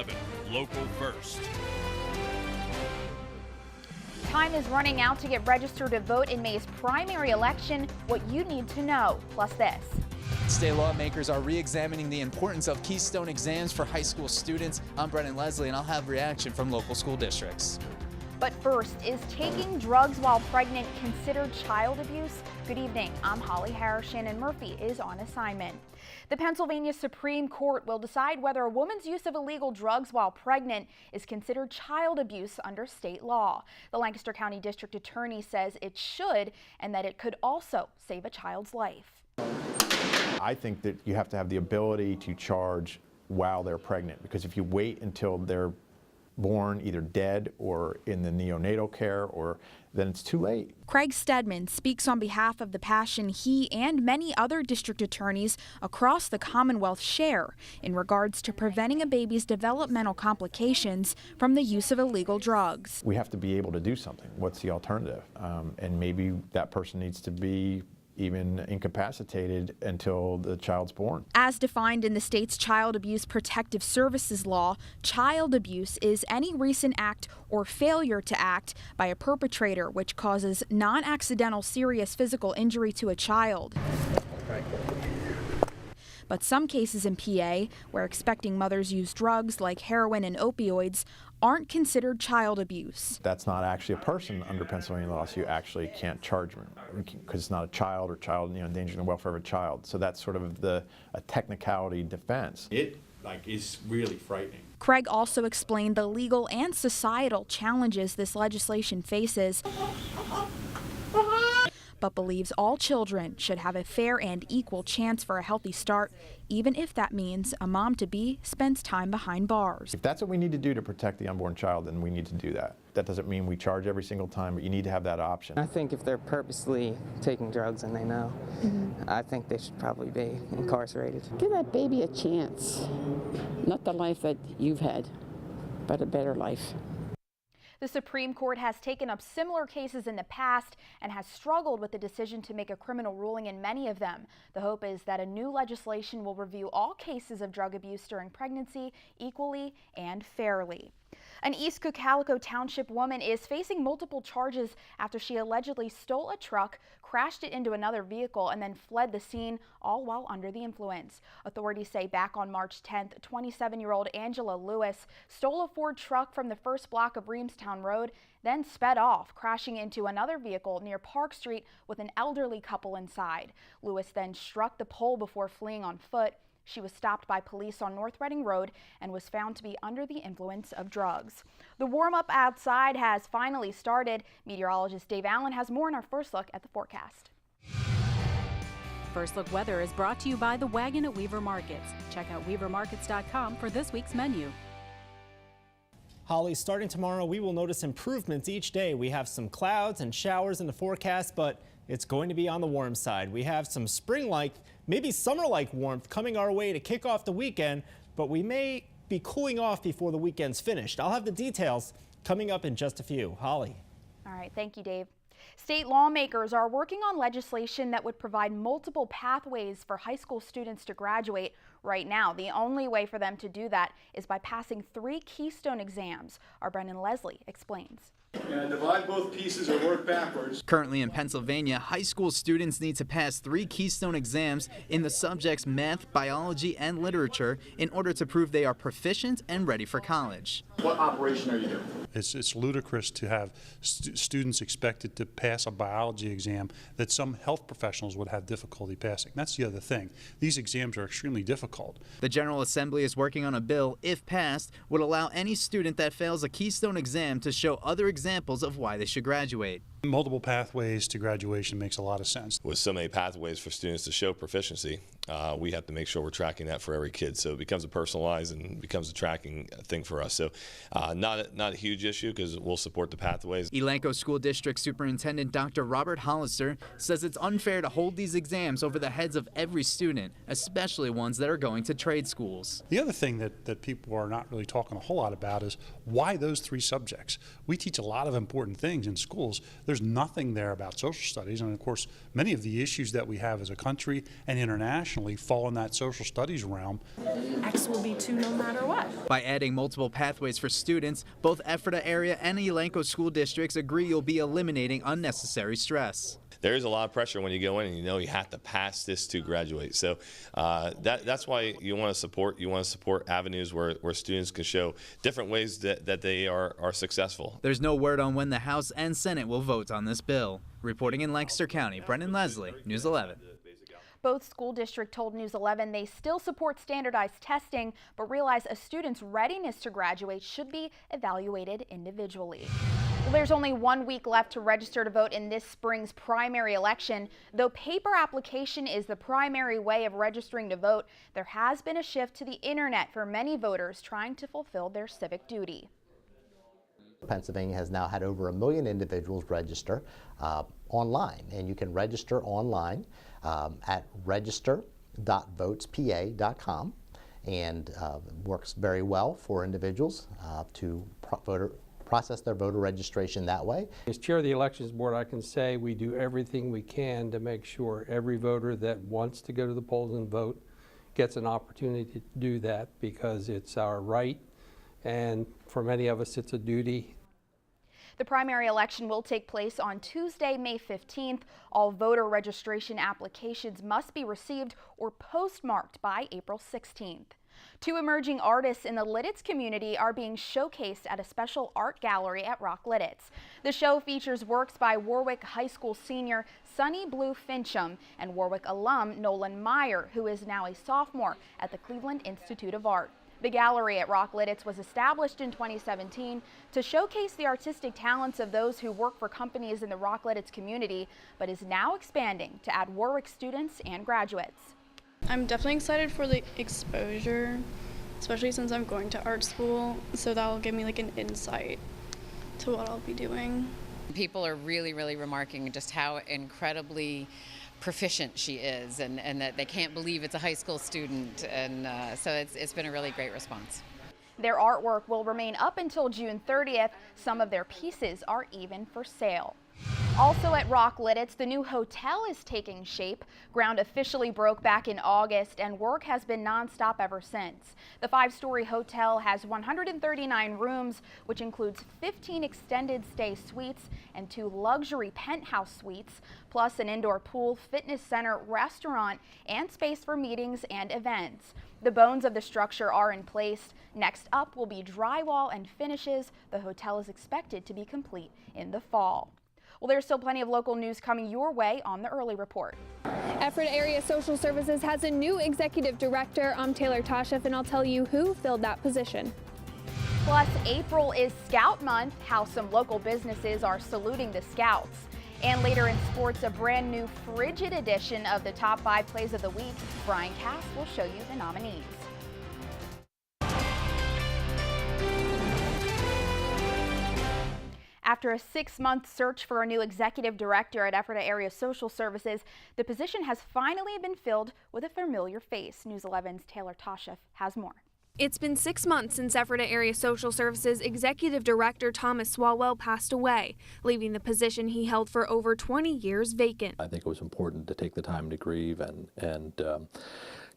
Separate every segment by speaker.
Speaker 1: 11, Local First.
Speaker 2: Time is running out to get registered to vote in May's primary election. What you need to know, plus this.
Speaker 3: State lawmakers are re-examining the importance of Keystone Exams for high school students. I'm Brennan Leslie, and I'll have reaction from local school districts.
Speaker 2: But first, is taking drugs while pregnant considered child abuse? Good evening, I'm Holly Harris. Shannon Murphy is on assignment. The Pennsylvania Supreme Court will decide whether a woman's use of illegal drugs while pregnant is considered child abuse under state law. The Lancaster County District Attorney says it should, and that it could also save a child's life.
Speaker 4: I think that you have to have the ability to charge while they're pregnant, because if you wait until they're born either dead or in the neonatal care, then it's too late.
Speaker 2: Craig Stedman speaks on behalf of the passion he and many other district attorneys across the Commonwealth share in regards to preventing a baby's developmental complications from the use of illegal drugs.
Speaker 4: We have to be able to do something. What's the alternative? And maybe that person needs to be even incapacitated until the child's born.
Speaker 2: As defined in the state's Child Abuse Protective Services law, child abuse is any recent act or failure to act by a perpetrator which causes non-accidental serious physical injury to a child. But some cases in PA, where expecting mothers use drugs like heroin and opioids, aren't considered child abuse.
Speaker 4: That's not actually a person under Pennsylvania law, so you actually can't charge them because it's not a child or endangering the welfare of a child. So that's sort of a technicality defense. It is really frightening.
Speaker 2: Craig also explained the legal and societal challenges this legislation faces, but believes all children should have a fair and equal chance for a healthy start, even if that means a mom-to-be spends time behind bars.
Speaker 4: If that's what we need to do to protect the unborn child, then we need to do that. That doesn't mean we charge every single time, but you need to have that option.
Speaker 5: I think if they're purposely taking drugs and they know, I think they should probably be incarcerated.
Speaker 6: Give that baby a chance. Not the life that you've had, but a better life.
Speaker 2: The Supreme Court has taken up similar cases in the past and has struggled with the decision to make a criminal ruling in many of them. The hope is that a new legislation will review all cases of drug abuse during pregnancy equally and fairly. An East Cocalico Township woman is facing multiple charges after she allegedly stole a truck, crashed it into another vehicle, and then fled the scene, all while under the influence. Authorities say back on March 10th, 27-year-old Angela Lewis stole a Ford truck from the first block of Reamstown Road, then sped off, crashing into another vehicle near Park Street with an elderly couple inside. Lewis then struck the pole before fleeing on foot. She was stopped by police on North Reading Road and was found to be under the influence of drugs. The warm-up outside has finally started. Meteorologist Dave Allen has more in our first look at the forecast.
Speaker 7: First Look Weather is brought to you by The Wagon at Weaver Markets. Check out weavermarkets.com for this week's menu.
Speaker 8: Holly, starting tomorrow, we will notice improvements each day. We have some clouds and showers in the forecast, but it's going to be on the warm side. We have some spring-like, maybe summer-like warmth coming our way to kick off the weekend, but we may be cooling off before the weekend's finished. I'll have the details coming up in just a few. Holly.
Speaker 2: All right, thank you, Dave. State lawmakers are working on legislation that would provide multiple pathways for high school students to graduate. Right now, the only way for them to do that is by passing 3 Keystone exams. Our Brennan Leslie explains.
Speaker 9: And divide both pieces or work backwards.
Speaker 3: Currently in Pennsylvania, high school students need to pass 3 Keystone exams in the subjects math, biology, and literature in order to prove they are proficient and ready for college.
Speaker 9: What operation are you doing?
Speaker 10: It's ludicrous to have students expected to pass a biology exam that some health professionals would have difficulty passing. That's the other thing. These exams are extremely difficult.
Speaker 3: The General Assembly is working on a bill, if passed, would allow any student that fails a Keystone exam to show other examples of why they should graduate.
Speaker 10: Multiple pathways to graduation makes a lot of sense.
Speaker 11: With so many pathways for students to show proficiency, we have to make sure we're tracking that for every kid. So it becomes a personalized and becomes a tracking thing for us. So not a huge issue because we'll support the pathways.
Speaker 3: Elanco School District Superintendent Dr. Robert Hollister says it's unfair to hold these exams over the heads of every student, especially ones that are going to trade schools.
Speaker 10: The other thing that people are not really talking a whole lot about is why those 3 subjects. We teach a lot of important things in schools. There's nothing there about social studies, and of course, many of the issues that we have as a country and internationally fall in that social studies realm.
Speaker 1: X will be 2 no matter what.
Speaker 3: By adding multiple pathways for students, both Ephrata area and Elanco school districts agree you'll be eliminating unnecessary stress.
Speaker 11: There is a lot of pressure when you go in and you know you have to pass this to graduate. So that's why you want to support avenues where students can show different ways that they are successful.
Speaker 3: There's no word on when the House and Senate will vote on this bill. Reporting in Lancaster County, Brendan Leslie, News 11.
Speaker 2: Both school districts told News 11 they still support standardized testing, but realize a student's readiness to graduate should be evaluated individually. Well, there's only 1 week left to register to vote in this spring's primary election. Though paper application is the primary way of registering to vote, there has been a shift to the internet for many voters trying to fulfill their civic duty.
Speaker 12: Pennsylvania has now had over 1 million individuals register online, and you can register online at register.votespa.com, and works very well for individuals to process their voter registration that way.
Speaker 13: As chair of the elections board, I can say we do everything we can to make sure every voter that wants to go to the polls and vote gets an opportunity to do that, because it's our right, and for many of us it's a duty.
Speaker 2: The primary election will take place on Tuesday, May 15th. All voter registration applications must be received or postmarked by April 16th. 2 emerging artists in the Lidditz community are being showcased at a special art gallery at Rock Lidditz. The show features works by Warwick High School senior Sunny Blue Fincham and Warwick alum Nolan Meyer, who is now a sophomore at the Cleveland Institute of Art. The gallery at Rock Lidditz was established in 2017 to showcase the artistic talents of those who work for companies in the Rock Lidditz community, but is now expanding to add Warwick students and graduates.
Speaker 14: I'm definitely excited for the exposure, especially since I'm going to art school, so that will give me like an insight to what I'll be doing.
Speaker 15: People are really remarking just how incredibly proficient she is, and that they can't believe it's a high school student, and so it's been a really great response.
Speaker 2: Their artwork will remain up until June 30th. Some of their pieces are even for sale. Also at Rock Lidditz, the new hotel is taking shape. Ground officially broke back in August, and work has been nonstop ever since. The 5-story hotel has 139 rooms, which includes 15 extended stay suites and 2 luxury penthouse suites, plus an indoor pool, fitness center, restaurant, and space for meetings and events. The bones of the structure are in place. Next up will be drywall and finishes. The hotel is expected to be complete in the fall. Well, there's still plenty of local news coming your way on the Early Report.
Speaker 16: Ephrata Area Social Services has a new executive director. I'm Taylor Toshef, and I'll tell you who filled that position.
Speaker 2: Plus, April is Scout Month, how some local businesses are saluting the Scouts. And later in sports, a brand new frigid edition of the top 5 plays of the week. Brian Cass will show you the nominees. After a 6-month search for a new executive director at Ephrata Area Social Services, the position has finally been filled with a familiar face. News 11's Taylor Toshef has more.
Speaker 16: It's been 6 months since Ephrata Area Social Services Executive Director Thomas Swalwell passed away, leaving the position he held for over 20 years vacant.
Speaker 17: I think it was important to take the time to grieve and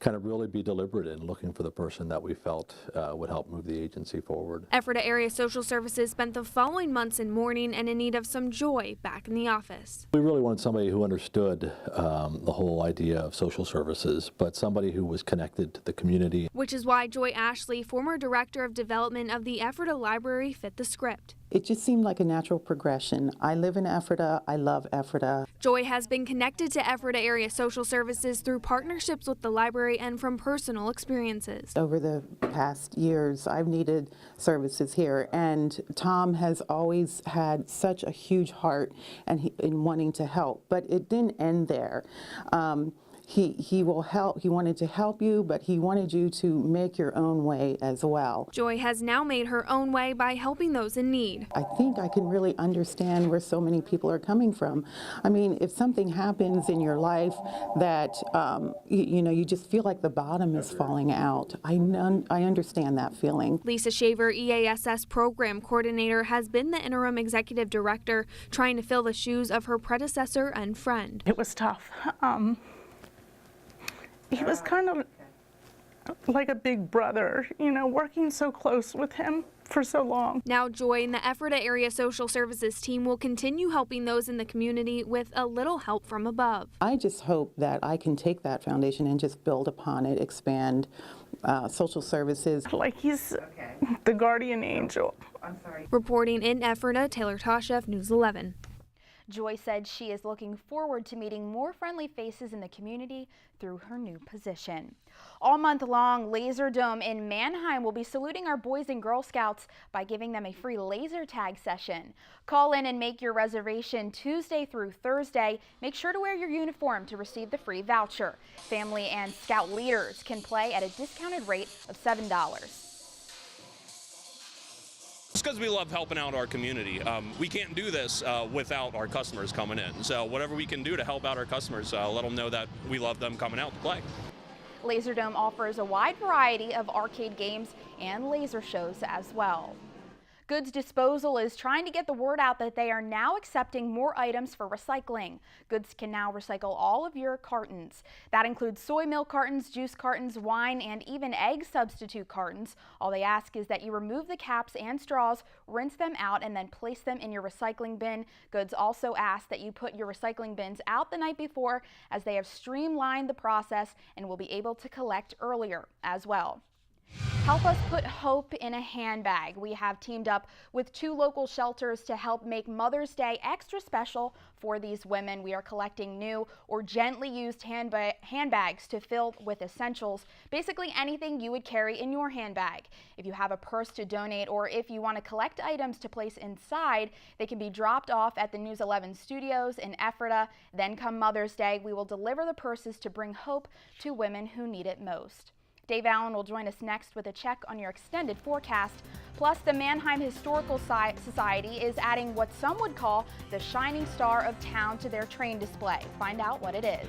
Speaker 17: kind of really be deliberate in looking for the person that we felt would help move the agency forward.
Speaker 16: Ephrata Area Social Services spent the following months in mourning and in need of some joy back in the office.
Speaker 17: We really wanted somebody who understood the whole idea of social services, but somebody who was connected to the community.
Speaker 16: Which is why Joy Ashley, former Director of Development of the Ephrata Library, fit the script.
Speaker 18: It just seemed like a natural progression. I live in Ephrata. I love Ephrata.
Speaker 16: Joy has been connected to Ephrata Area Social Services through partnerships with the library and from personal experiences.
Speaker 18: Over the past years, I've needed services here, and Tom has always had such a huge heart in wanting to help, but it didn't end there. he will help. He wanted to help you, but he wanted you to make your own way as well.
Speaker 16: Joy has now made her own way by helping those in need.
Speaker 18: I think I can really understand where so many people are coming from. I mean, if something happens in your life that, you just feel like the bottom is falling out, I understand that feeling.
Speaker 16: Lisa Shaver, EASS program coordinator, has been the interim executive director, trying to fill the shoes of her predecessor and friend.
Speaker 19: It was tough. He was kind of like a big brother, working so close with him for so long.
Speaker 16: Now Joy and the Ephrata Area Social Services team will continue helping those in the community with a little help from above.
Speaker 18: I just hope that I can take that foundation and just build upon it, expand social services.
Speaker 19: Like he's the guardian angel.
Speaker 16: I'm sorry. Reporting in Ephrata, Taylor Toshev, News 11. Joy said she is looking forward to meeting more friendly faces in the community through her new position. All month long, Laser Dome in Mannheim will be saluting our Boys and Girl Scouts by giving them a free laser tag session. Call in and make your reservation Tuesday through Thursday. Make sure to wear your uniform to receive the free voucher. Family and Scout leaders can play at a discounted rate of $7.
Speaker 20: It's because we love helping out our community. We can't do this without our customers coming in. So whatever we can do to help out our customers, let them know that we love them coming out to play.
Speaker 2: Laserdome offers a wide variety of arcade games and laser shows as well. Goods Disposal is trying to get the word out that they are now accepting more items for recycling. Goods can now recycle all of your cartons. That includes soy milk cartons, juice cartons, wine, and even egg substitute cartons. All they ask is that you remove the caps and straws, rinse them out, and then place them in your recycling bin. Goods also ask that you put your recycling bins out the night before, as they have streamlined the process and will be able to collect earlier as well. Help us put hope in a handbag. We have teamed up with 2 local shelters to help make Mother's Day extra special for these women. We are collecting new or gently used handbags to fill with essentials, basically anything you would carry in your handbag. If you have a purse to donate or if you want to collect items to place inside, they can be dropped off at the News 11 studios in Ephrata. Then come Mother's Day, we will deliver the purses to bring hope to women who need it most. Dave Allen will join us next with a check on your extended forecast. Plus, the Mannheim Historical Society is adding what some would call the shining star of town to their train display. Find out what it is.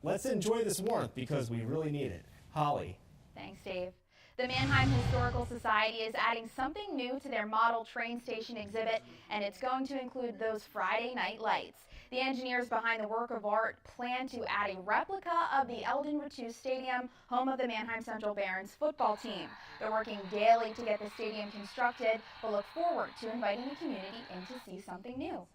Speaker 8: Let's enjoy this warmth because we really need it. Holly.
Speaker 2: Thanks, Dave. The Mannheim Historical Society is adding something new to their model train station exhibit, and it's going to include those Friday night lights. The engineers behind the work of art plan to add a replica of the Eldon Ritu Stadium, home of the Mannheim Central Barons football team. They're working daily to get the stadium constructed, but look forward to inviting the community in to see something new.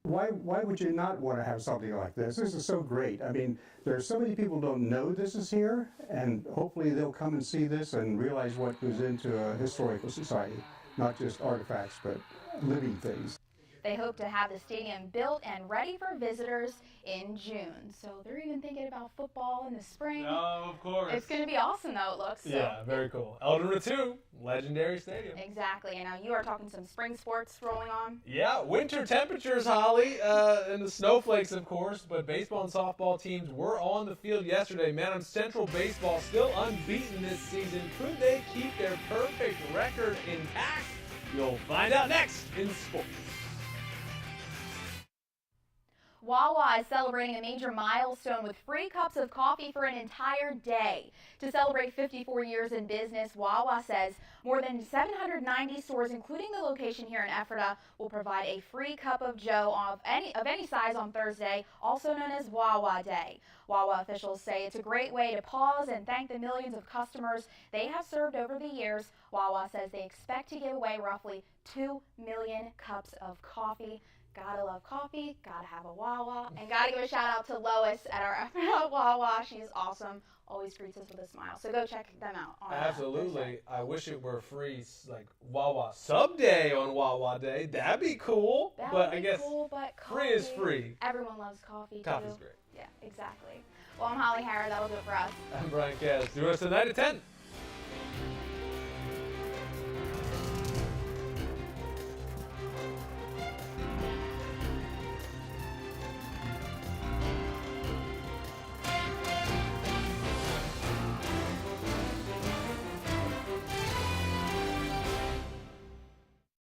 Speaker 21: Why would you not want to have something like this? This is so great. I mean, there's so many people who don't know this is here, and hopefully they'll come and see this and realize what goes into a historical society, not just artifacts, but living things.
Speaker 2: They hope to have the stadium built and ready for visitors in June. So they're even thinking about football in the spring.
Speaker 22: Oh, of course.
Speaker 2: It's going to be awesome, though, it looks.
Speaker 22: Yeah, very cool. Eldon Ritu, legendary stadium.
Speaker 2: Exactly. And now you are talking some spring sports rolling on.
Speaker 22: Yeah, winter temperatures, Holly, and the snowflakes, of course. But baseball and softball teams were on the field yesterday. Mannheim Central baseball still unbeaten this season. Could they keep their perfect record intact? You'll find out next in sports.
Speaker 2: Wawa is celebrating a major milestone with free cups of coffee for an entire day. To celebrate 54 years in business, Wawa says more than 790 stores, including the location here in Ephrata, will provide a free cup of joe of any size on Thursday, also known as Wawa Day. Wawa officials say it's a great way to pause and thank the millions of customers they have served over the years. Wawa says they expect to give away roughly 2 million cups of coffee. Gotta love coffee, gotta have a Wawa, and gotta give a shout out to Lois at our Wawa. She's awesome, always greets us with a smile. So go check them out.
Speaker 22: Absolutely. I wish it were free, like Wawa Sub Day on Wawa Day. That'd be cool. I guess
Speaker 2: cool, but coffee,
Speaker 22: free is free.
Speaker 2: Everyone loves coffee.
Speaker 22: Coffee's
Speaker 2: too.
Speaker 22: great.
Speaker 2: Yeah, exactly. Well, I'm Holly Harrod. That'll do it for us.
Speaker 22: I'm Brian Kaz. Do us tonight at 10.